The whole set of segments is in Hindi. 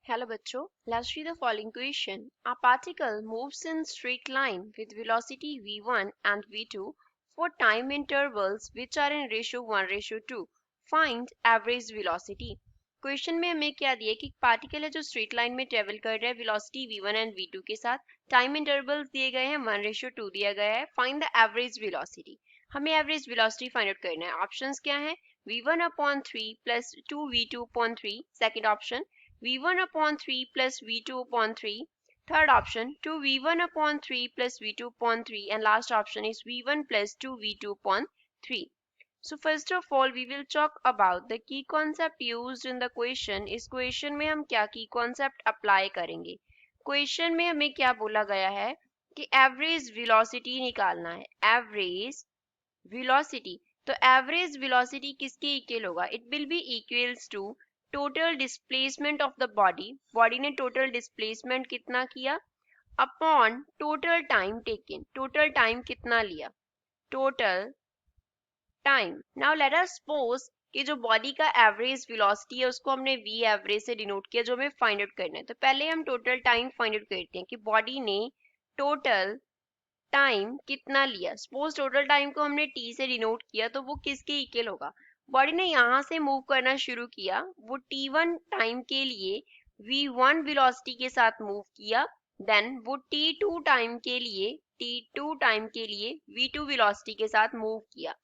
Hello bachcho, let's see the following question. A particle moves in straight line with velocity v1 and v2 for time intervals which are in ratio 1:2. Find average velocity. Question में हमें क्या दिया कि पार्टिकल है जो स्ट्रेट लाइन में ट्रेवल कर रहा है वेलोसिटी v1 एंड v2 के साथ, टाइम इंटरवल्स दिए गए हैं 1:2 दिया गया है, फाइंड द एवरेज वेलोसिटी। हमें एवरेज वेलोसिटी फाइंड आउट करना है। ऑप्शंस क्या है, v1/3 plus 2v2/3, second option v1/3 plus v2/3, third option 2v1/3 plus v2/3, and last option is v1 plus 2v2/3. So first of all we will talk about the key concept used in the question. इस question में हम क्या key concept apply करेंगे। question में हमें क्या बोला गया है कि average velocity निकालना है। average velocity, तो average velocity किसके इक्वल होगा, it will be equals to total displacement of the body ने टोटल डिस्प्लेसमेंट कितना किया upon total time taken, total time कितना लिया, total time. Now let us suppose कि जो बॉडी का एवरेज वेलोसिटी है उसको हमने v एवरेज से डिनोट किया, जो हमें फाइंड आउट करना है। तो पहले हम टोटल टाइम फाइंड आउट करते हैं कि बॉडी ने टोटल टाइम कितना लिया। सपोज टोटल टाइम को हमने t से डिनोट किया तो वो किसके इक्वल होगा, बॉडी ने यहाँ से मूव करना शुरू किया, वो t1 टाइम के लिए v1 वेलोसिटी के साथ मूव किया, देन वो t2 टाइम के लिए v2 वेलोसिटी के साथ मूव किया।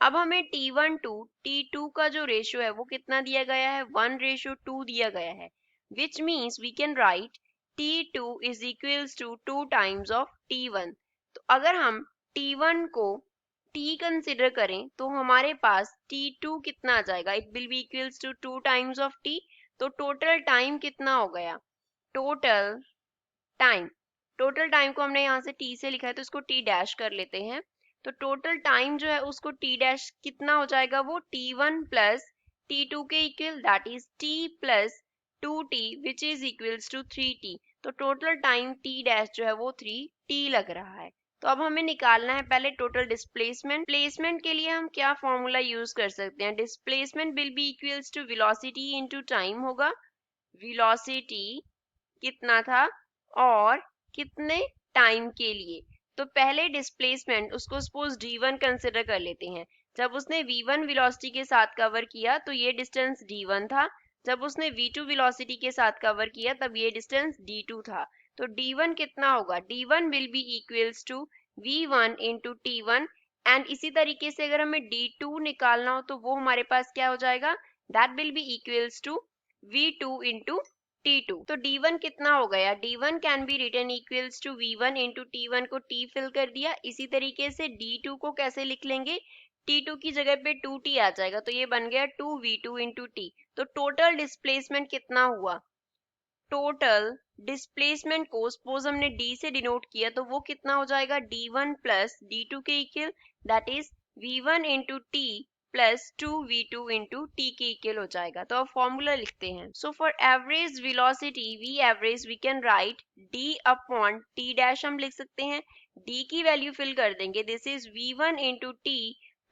अब हमें t1 टू t2 का जो रेशियो है वो कितना दिया गया है, 1:2 दिया गया है, which means we can write t2 is equals to 2 times of t1। तो अगर हम t1 को t कंसिडर करें तो हमारे पास t2 कितना आ जाएगा, it will be equals to 2 times of t। तो टोटल टाइम कितना हो गया, टोटल टाइम को हमने यहाँ से t से लिखा है तो इसको t डैश कर लेते हैं। तो टोटल टाइम जो है उसको t डैश कितना हो जाएगा, वो t1 प्लस t2 के equal, that is t plus 2t which is equals to 3t। तो टोटल टाइम t डैश जो है वो 3t लग रहा है। तो अब हमें निकालना है पहले टोटल डिस्प्लेसमेंट। प्लेसमेंट के लिए हम क्या फॉर्मूला यूज कर सकते हैं, displacement will be equals to velocity into time होगा। वेलोसिटी कितना था और कितने टाइम के लिए, तो पहले डिस्प्लेसमेंट उसको सपोज d1 कंसिडर कर लेते हैं। जब उसने v1 वेलोसिटी के साथ कवर किया तो ये डिस्टेंस d1 था, जब उसने v2 वेलोसिटी के साथ कवर किया तब ये डिस्टेंस d2 था। तो d1 कितना होगा, d1 will be equals to v1 into t1, and इसी तरीके से अगर हमें d2 निकालना हो तो वो हमारे पास क्या हो जाएगा, that will be equals to v2 into t2। तो d1 कितना हो गया, d1 can be written equals to v1 into t1 को t फिल कर दिया। इसी तरीके से d2 को कैसे लिख लेंगे, t2 की जगह पे 2t आ जाएगा तो ये बन गया 2v2 इंटू t। तो टोटल डिस्प्लेसमेंट कितना हुआ, टोटल डिस्प्लेसमेंट को सपोज हमने d से डिनोट किया तो वो कितना हो जाएगा, d1 प्लस d2 के equal, that is v1 into t plus 2v2 into t के इक्वल हो जाएगा। तो अब फॉर्मूला लिखते हैं। So for average velocity v average we can write d upon t dash, हम लिख सकते हैं d की वैल्यू फिल कर देंगे, this is v1 into t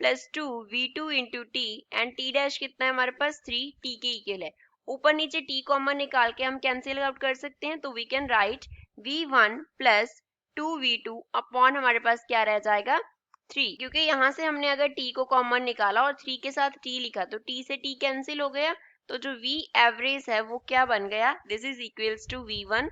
plus 2v2 into t, and t dash कितना है हमारे पास 3t के इक्वल है। ऊपर नीचे t कॉमन निकाल के हम कैंसिल आउट कर सकते हैं, तो we can write v1 plus 2v2 upon हमारे पास क्या रह जाएगा 3, क्योंकि यहाँ से हमने अगर t को कॉमन निकाला और 3 के साथ t लिखा तो t से t कैंसिल हो गया, तो जो v एवरेज है वो क्या बन गया, this is equals to v1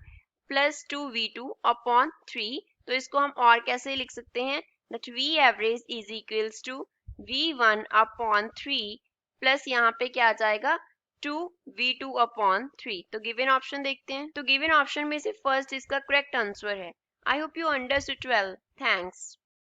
plus 2v2 upon 3। तो इसको हम और कैसे लिख सकते हैं, that v average is equals to v1 upon 3 plus यहाँ पे क्या आ जाएगा 2v2 अपॉन 3। तो गिवन ऑप्शन देखते हैं, तो गिवन ऑप्शन में से फर्स्ट इसका करेक्ट आंसर है। I hope you understood well, thanks.